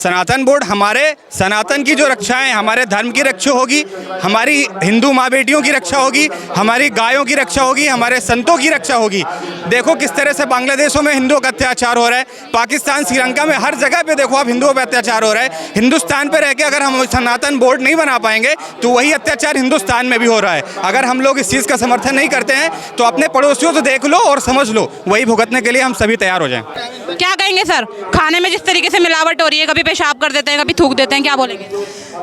सनातन board हमारे सनातन की जो रक्षा है, हमारे धर्म की रक्षा होगी, हमारी हिंदू माँ बेटियों की रक्षा होगी, हमारी गायों की रक्षा होगी, हमारे संतों की रक्षा होगी। देखो किस तरह से बांग्लादेशों में हिंदुओं का अत्याचार हो रहा है, पाकिस्तान श्रीलंका में हर जगह पे देखो आप हिंदुओं पर अत्याचार हो रहा है। हिंदुस्तान पे रह के अगर हम सनातन बोर्ड नहीं बना पाएंगे तो वही अत्याचार हिंदुस्तान में भी हो रहा है। अगर हम लोग इस चीज़ का समर्थन नहीं करते हैं तो अपने पड़ोसियों से देख लो और समझ लो, वही भुगतने के लिए हम सभी तैयार हो जाएं। क्या कहेंगे सर, खाने में जिस तरीके से मिलावट हो रही है, कभी पेशाब कर देते हैं, कभी थूक देते हैं, क्या बोलेंगे?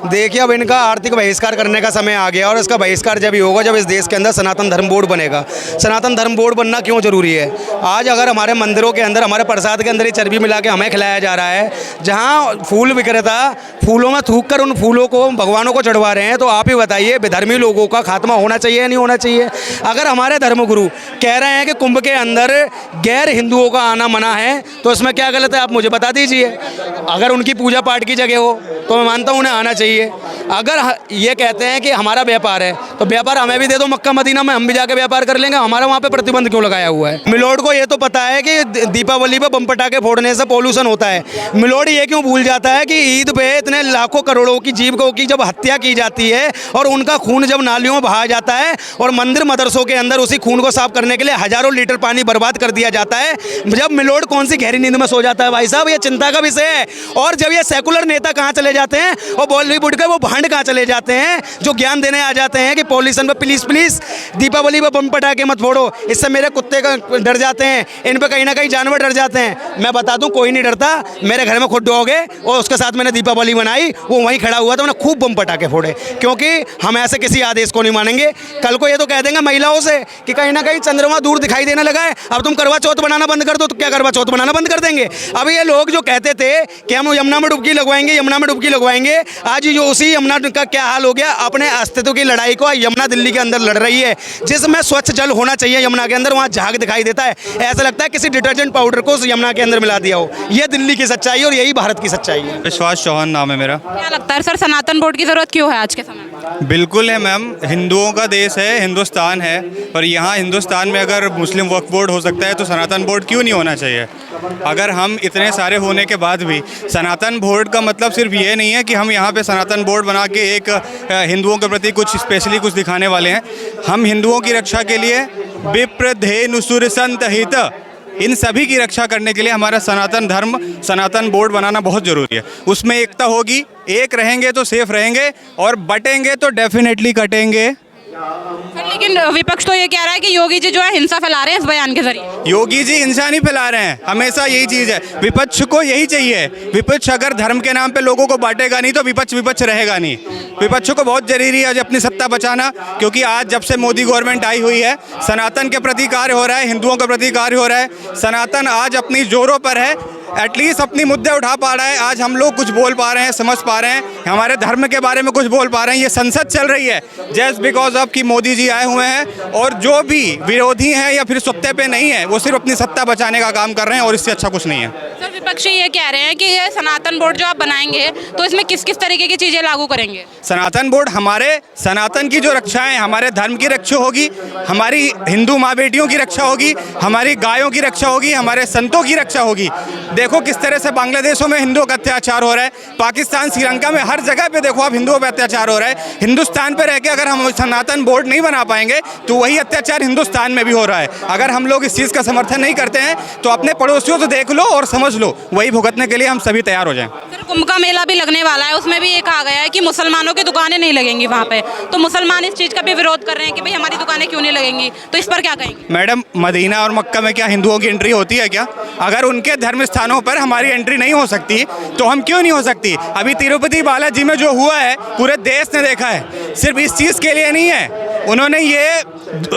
देखिए, अब इनका आर्थिक बहिष्कार करने का समय आ गया और इसका बहिष्कार जब ही होगा जब इस देश के अंदर सनातन धर्म बोर्ड बनेगा। सनातन धर्म बोर्ड बनना क्यों जरूरी है? आज अगर हमारे मंदिरों के अंदर, हमारे प्रसाद के अंदर ये चर्बी मिला के हमें खिलाया जा रहा है, जहाँ फूल विक्रेता फूलों में थूक कर उन फूलों को भगवानों को चढ़वा रहे हैं, तो आप ही बताइए विधर्मी लोगों का खात्मा होना चाहिए या नहीं होना चाहिए? अगर हमारे धर्मगुरु कह रहे हैं कि कुंभ के अंदर गैर हिंदुओं का आना मना है, तो इसमें क्या गलत है? आप मुझे बता दीजिए। अगर उनकी पूजा पाठ की जगह हो तो मैं मानता हूँ उन्हें आना चाहिए। अगर ये कहते हैं कि हमारा व्यापार है तो व्यापार हमें भी दे दो मक्का मदीना में, हम भी जाके व्यापार कर लेंगे। हमारा वहाँ पे प्रतिबंध क्यों लगाया हुआ है? मिलोड को ये तो पता है कि दीपावली पे बम पटाखे फोड़ने से पोल्यूशन होता है। मिलोड ये क्यों भूल जाता है कि ईद पे इतने लाखों करोड़ों की जीवों की जब हत्या की जाती है और उनका खून जब नालियों में बहाया जाता है और मंदिर मदरसों के अंदर उसी खून को साफ करने के लिए हजारों लीटर पानी बर्बाद कर दिया जाता है, जब मिलोड कौन सी गहरी नींद में सो जाता है? भाई साहब, ये चिंता का विषय है। और जब ये सेकुलर नेता कहाँ चले जाते हैं और बॉलीवुड के वो भांड कहाँ चले जाते हैं जो ज्ञान देने आ जाते हैं कि पॉल्यूशन पे प्लीज दीपावली पे बम पटाखे मत फोड़ो, इससे मेरे कुत्ते का डर जाते हैं, इन पे कहीं ना कहीं जानवर डर जाते हैं। मैं बता दूं, कोई नहीं डरता। मेरे घर में खुद डॉग है और उसके साथ मैंने दीपावली मनाई, वो वहीं खड़ा हुआ था, मैंने खूब बम पटाखे फोड़े, क्योंकि हम ऐसे किसी आदेश को नहीं मानेंगे। कल को ये तो कह देंगे महिलाओं से कि कहीं ना कहीं चंद्रमा दूर दिखाई देने लगा है, अब तुम करवा चौथ बनाना बंद कर दो, तो क्या करवा चौथ बनाना बंद कर देंगे? अब ये लोग जो कहते थे कि हम यमुना में डुबकी लगवाएंगे, यमुना में डुबकी लगवाएंगे, आज जो उसी यमुना का क्या हाल हो गया? अपने अस्तित्व की लड़ाई को यमुना दिल्ली के अंदर लड़ रही है, जिसमें स्वच्छ जल होना चाहिए यमुना के अंदर, वहाँ झाग दिखाई देता है। ऐसा लगता है किसी डिटर्जेंट पाउडर को यमुना के अंदर मिला दिया हो। ये दिल्ली की सच्चाई और यही भारत की सच्चाई है। विश्वास चौहान नाम है मेरा। क्या लगता है सर, सनातन बोर्ड की जरूरत क्यों है आज के समय में? बिल्कुल है मैम, हिंदुओं का देश है, हिंदुस्तान है, और यहाँ हिंदुस्तान में अगर मुस्लिम वक्फ बोर्ड हो सकता है तो सनातन बोर्ड क्यों नहीं होना चाहिए? अगर हम इतने सारे होने के बाद भी सनातन बोर्ड का मतलब सिर्फ ये नहीं है कि हम यहाँ पे सनातन बोर्ड बना के एक हिंदुओं के प्रति कुछ स्पेशली कुछ दिखाने वाले हैं। हम हिंदुओं की रक्षा के लिए विप्र धेनु सुर संत हित, इन सभी की रक्षा करने के लिए हमारा सनातन धर्म सनातन बोर्ड बनाना बहुत ज़रूरी है। उसमें एकता होगी, एक रहेंगे तो सेफ रहेंगे, और बटेंगे तो डेफिनेटली कटेंगे। सर, लेकिन विपक्ष तो ये कह रहा है कि योगी जी जो है हिंसा फैला रहे हैं इस बयान के जरिए। योगी जी हिंसा नहीं फैला रहे हैं, हमेशा यही चीज़ है। विपक्ष को यही चाहिए। विपक्ष अगर धर्म के नाम पे लोगों को बांटेगा नहीं तो विपक्ष रहेगा नहीं। विपक्ष को बहुत जरूरी है आज अपनी सत्ता बचाना, क्योंकि आज जब से मोदी गवर्नमेंट आई हुई है, सनातन के प्रति कार्य हो रहा है, हिंदुओं के प्रति कार्य हो रहा है। सनातन आज अपनी जोरों पर है, एटलीस्ट अपनी मुद्दे उठा पा रहा है। आज हम लोग कुछ बोल पा रहे हैं, समझ पा रहे हैं, हमारे धर्म के बारे में कुछ बोल पा रहे हैं। ये संसद चल रही है जस्ट बिकॉज ऑफ कि मोदी जी आए हुए हैं, और जो भी विरोधी हैं या फिर सत्ते पे नहीं है वो सिर्फ अपनी सत्ता बचाने का काम कर रहे हैं, और इससे अच्छा कुछ नहीं है। सर, विपक्षी ये कह रहे हैं कि ये सनातन बोर्ड जो आप बनाएंगे तो इसमें किस किस तरीके की चीज़ें लागू करेंगे? सनातन बोर्ड हमारे सनातन की जो रक्षा है, हमारे धर्म की रक्षा होगी, हमारी हिंदू माँ बेटियों की रक्षा होगी, हमारी गायों की रक्षा होगी, हमारे संतों की रक्षा होगी। देखो किस तरह से बांग्लादेशों में हिंदुओं का अत्याचार हो रहा है, पाकिस्तान श्रीलंका में हर जगह पे देखो आप हिंदुओं पर अत्याचार हो रहा है। हिंदुस्तान पे रह के अगर हम सनातन बोर्ड नहीं बना पाएंगे तो वही अत्याचार हिंदुस्तान में भी हो रहा है। अगर हम लोग इस चीज़ का समर्थन नहीं करते हैं तो अपने पड़ोसियों से देख लो और समझ लो, वही भुगतने के लिए हम सभी तैयार हो जाएं। सर, कुंभ का मेला भी लगने वाला है, उसमें भी ये कहा गया है कि मुसलमानों की दुकानें नहीं लगेंगी वहाँ पे, तो मुसलमान इस चीज़ का भी विरोध कर रहे हैं कि भाई हमारी दुकानें क्यों नहीं लगेंगी, तो इस पर क्या कहेंगे? मैडम, मदीना और मक्का में क्या हिंदुओं की एंट्री होती है क्या? अगर उनके धर्म स्थानों पर हमारी एंट्री नहीं हो सकती तो हम क्यों नहीं हो सकती? अभी तिरुपति बालाजी में जो हुआ है पूरे देश ने देखा है। सिर्फ इस चीज़ के लिए नहीं है, उन्होंने ये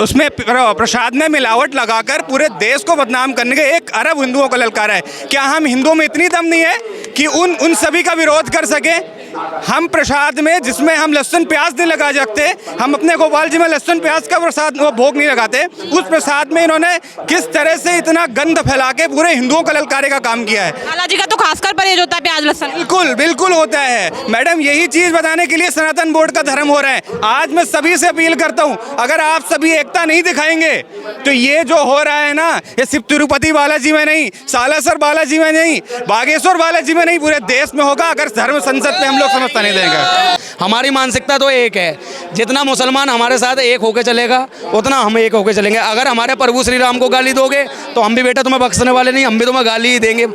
उसमें प्रसाद में मिलावट लगाकर पूरे देश को बदनाम करने के 1 अरब हिंदुओं को ललकारा है। क्या हम हिंदुओं में इतनी दम नहीं है कि उन सभी का विरोध कर सके? हम प्रसाद में जिसमें हम लहसुन प्याज नहीं लगा सकते, हम अपने गोपाल जी में लहसुन प्याज का प्रसाद भोग नहीं लगाते, उस प्रसाद में इन्होंने किस तरह से इतना गंद फैला के पूरे हिंदुओं को ललकारे का काम किया है। बालाजी का तो खासकर स्तर पर यूज होता है प्याज लहसुन? बिल्कुल बिल्कुल होता है मैडम, यही चीज बताने के लिए सनातन बोर्ड का धर्म हो रहा है। आज मैं सभी से अपील करता हूं, अगर आप सभी एकता नहीं दिखाएंगे तो ये जो हो रहा है ना, ये सिर्फ तिरुपति बालाजी में नहीं, सालासर बालाजी में नहीं, बागेश्वर बालाजी में नहीं, पूरे देश में होगा अगर धर्म संसद पे हम लोग समझता नहीं देंगे। हमारी मानसिकता तो एक है, जितना मुसलमान हमारे साथ एक होकर चलेगा उतना हम एक होकर चलेंगे। अगर हमारे प्रभु श्री राम को गाली दोगे तो हम भी बेटा तुम्हें बख्शने वाले नहीं, हम भी तुम्हें गाली ही देंगे।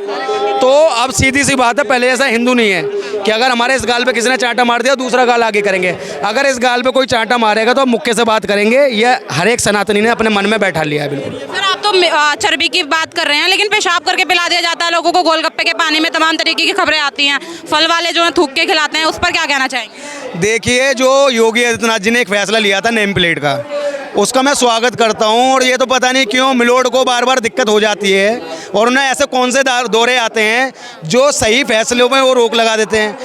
तो अब सीधी सी बात है, पहले ऐसा हिंदू नहीं है कि अगर हमारे इस गाल पे किसी ने चांटा मार दिया दूसरा गाल आगे करेंगे। अगर इस गाल पे कोई चांटा मारेगा तो हम मुक्के से बात करेंगे। यह हर एक सनातनी ने अपने मन में बैठा लिया है। बिल्कुल सर, आप तो चर्बी की बात कर रहे हैं, लेकिन पेशाब करके पिला दिया जाता है लोगों को, गोलगप्पे के पानी में तमाम तरीके की खबरें आती हैं, फल वाले जो है थूक के खिलाते हैं, उस पर क्या कहना चाहेंगे? देखिए, जो योगी आदित्यनाथ जी ने एक फैसला लिया था नेम प्लेट का, उसका मैं स्वागत करता हूं। और ये तो पता नहीं क्यों मिलोड को बार बार दिक्कत हो जाती है और उन्हें ऐसे कौन से दौरे आते हैं जो सही फैसलों में वो रोक लगा देते हैं।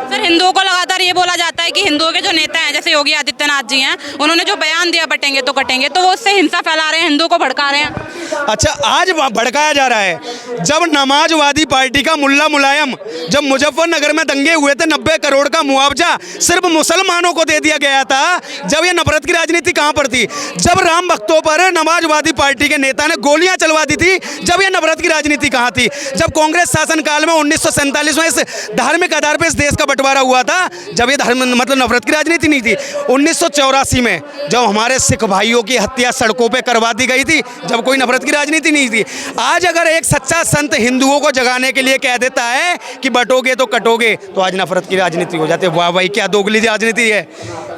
सर, हिंदुओं को लगातार ये बोला जाता है कि हिंदुओं के जो नेता हैं जैसे योगी आदित्यनाथ जी हैं, उन्होंने जो बयान दिया बटेंगे तो कटेंगे, तो वो उससे हिंसा फैला रहे हैं, हिंदुओं को भड़का रहे हैं। अच्छा, आज भड़काया जा रहा है। जब नमाजवादी पार्टी का मुल्ला मुलायम, जब मुजफ्फरनगर में दंगे हुए थे, 90 करोड़ का मुआवजा सिर्फ मुसलमानों को दे दिया गया था, जब ये नफरत की राजनीति कहाँ पर थी? जब राम भक्तों पर नमाजवादी पार्टी के नेता ने गोलियां चलवा दी थी, जब ये नफरत की राजनीति कहाँ थी? जब कांग्रेस शासनकाल में 1947 में इस धार्मिक आधार पर इस देश का बंटवारा हुआ था, जब ये धर्म मतलब नफरत की राजनीति नहीं थी। 1984 में जब हमारे सिख भाइयों की हत्या सड़कों पे करवा दी गई थी, जब कोई नफरत की राजनीति नहीं थी। आज अगर एक सच्चा संत हिंदुओं को जगाने के लिए कह देता है कि बटोगे तो कटोगे, तो आज नफरत की राजनीति हो जाती है। वाह भाई, क्या दोगली राजनीति है।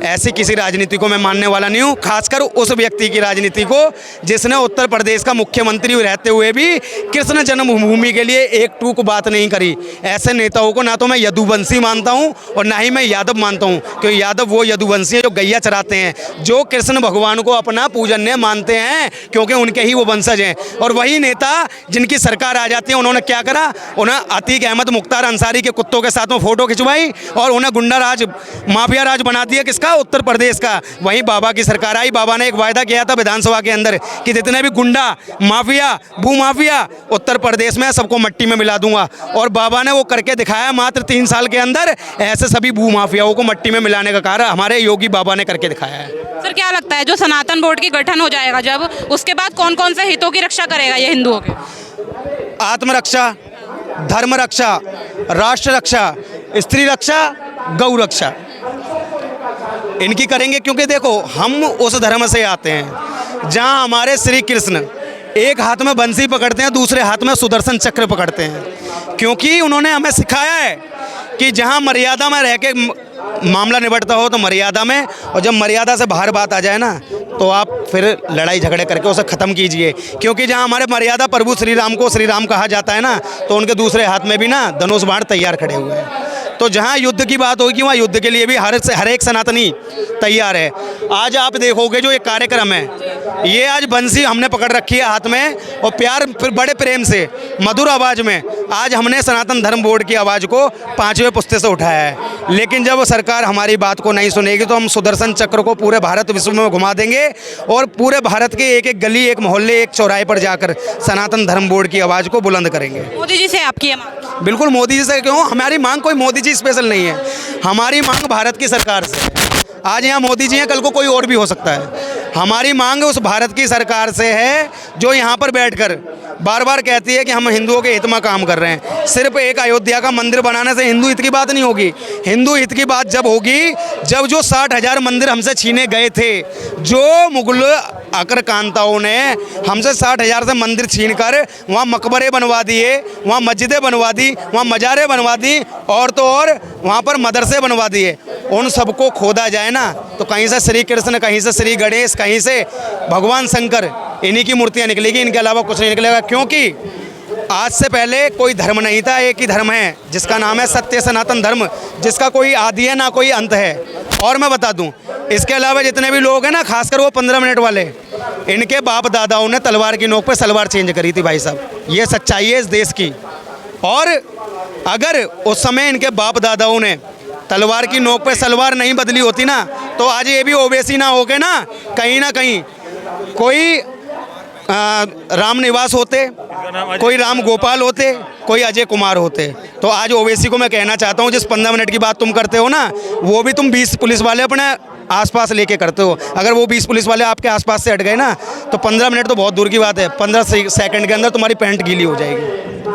ऐसी किसी राजनीति को मैं मानने वाला नहीं हूँ, खासकर उस व्यक्ति की राजनीति को जिसने उत्तर प्रदेश का मुख्यमंत्री रहते हुए भी कृष्ण जन्मभूमि के लिए एक टूक बात नहीं करी। ऐसे नेताओं को ना तो मैं यदुवंशी मानता हूँ और ना ही मैं यादव मानता हूँ, क्योंकि यादव वो यदुवंशी हैं जो गैया चराते हैं, जो कृष्ण भगवान को अपना पूजन्य मानते हैं क्योंकि उनके ही वो वंशज हैं। और वही नेता जिनकी सरकार आ जाती है, उन्होंने क्या करा? उन्हें अतीक अहमद मुख्तार अंसारी के कुत्तों के साथ में फोटो खिंचवाई और उन्हें गुंडा राज, माफिया राज बना दिया। किसका? उत्तर प्रदेश का। वहीं बाबा की सरकार आई, बाबा ने एक वायदा किया था विधानसभा के अंदर कि जितने भी गुंडा माफिया भू माफिया उत्तर प्रदेश में सबको मट्टी में मिला दूंगा, और बाबा ने वो करके दिखाया। मात्र 3 साल के अंदर ऐसे सभी भू माफियाओं को मट्टी में मिलाने का कार्य हमारे योगी बाबा ने करके दिखाया है। सर, क्या लगता है जो सनातन बोर्ड की गठन हो जाएगा जब, उसके बाद कौन कौन से हितों की रक्षा करेगा ये हिंदुओं के? आत्मरक्षा, धर्म रक्षा, राष्ट्र रक्षा, स्त्री रक्षा, गौ रक्षा, इनकी करेंगे। क्योंकि देखो, हम उस धर्म से आते हैं जहां हमारे श्री कृष्ण एक हाथ में बंसी पकड़ते हैं, दूसरे हाथ में सुदर्शन चक्र पकड़ते हैं, क्योंकि उन्होंने हमें सिखाया है कि जहां मर्यादा में रह के मामला निपटता हो तो मर्यादा में, और जब मर्यादा से बाहर बात आ जाए ना तो आप फिर लड़ाई झगड़े करके उसे ख़त्म कीजिए। क्योंकि जहां हमारे मर्यादा प्रभु श्री राम को श्री राम कहा जाता है ना, तो उनके दूसरे हाथ में भी ना धनुष बाण तैयार खड़े हुए हैं। तो जहां युद्ध की बात होगी वहां युद्ध के लिए भी हर एक सनातनी तैयार है। आज आप देखोगे जो ये कार्यक्रम है, ये आज बंसी हमने पकड़ रखी है हाथ में, और प्यार बड़े प्रेम से मधुर आवाज़ में आज हमने सनातन धर्म बोर्ड की आवाज़ को 5वें पुस्ते से उठाया है। लेकिन जब सरकार हमारी बात को नहीं सुनेगी तो हम सुदर्शन चक्र को पूरे भारत विश्व में घुमा देंगे और पूरे भारत के एक एक गली, एक मोहल्ले, एक चौराहे पर जाकर सनातन धर्म बोर्ड की आवाज़ को बुलंद करेंगे। मोदी जी से आपकी ये मांग? बिल्कुल मोदी जी से। क्यों? हमारी मांग कोई मोदी जी स्पेशल नहीं है, हमारी मांग भारत की सरकार से है। आज यहाँ मोदी जी हैं, कल को कोई और भी हो सकता है। हमारी मांग उस भारत की सरकार से है जो यहाँ पर बैठकर बार बार कहती है कि हम हिंदुओं के हित में काम कर रहे हैं। सिर्फ एक अयोध्या का मंदिर बनाने से हिंदू हित की बात नहीं होगी। हिंदू हित की बात जब होगी जब जो 60,000 मंदिर हमसे छीने गए थे, जो मुगल आक्रांताओं ने हमसे 60,000 से मंदिर छीनकर वहाँ मकबरे बनवा दिए, वहाँ मस्जिदें बनवा दी, वहाँ मज़ारें बनवा दी, और तो और वहाँ पर मदरसे बनवा दिए। उन सबको खोदा जाए ना तो कहीं से श्री कृष्ण, कहीं से श्री गणेश, कहीं से भगवान शंकर, इन्हीं की मूर्तियाँ निकलेगी, इनके अलावा कुछ नहीं निकलेगा। क्योंकि आज से पहले कोई धर्म नहीं था, एक ही धर्म है जिसका नाम है सत्य सनातन धर्म, जिसका कोई आदि है ना कोई अंत है। और मैं बता दूं, इसके अलावा जितने भी लोग हैं ना, खासकर वो 15 मिनट वाले, इनके बाप दादाओं ने तलवार की नोक पे सलवार चेंज करी थी भाई साहब। ये सच्चाई है इस देश की। और अगर उस समय इनके बाप दादाओं ने तलवार की नोक पे सलवार नहीं बदली होती ना, तो आज ये भी ओवैसी ना होके ना कहीं कोई राम निवास होते, कोई राम गोपाल होते, कोई अजय कुमार होते। तो आज ओवैसी को मैं कहना चाहता हूँ, जिस 15 मिनट की बात तुम करते हो ना, वो भी तुम 20 पुलिस वाले अपने आसपास लेके करते हो। अगर वो 20 पुलिस वाले आपके आसपास से हट गए ना, तो 15 मिनट तो बहुत दूर की बात है, 15 सेकंड के अंदर तुम्हारी पैंट गीली हो जाएगी।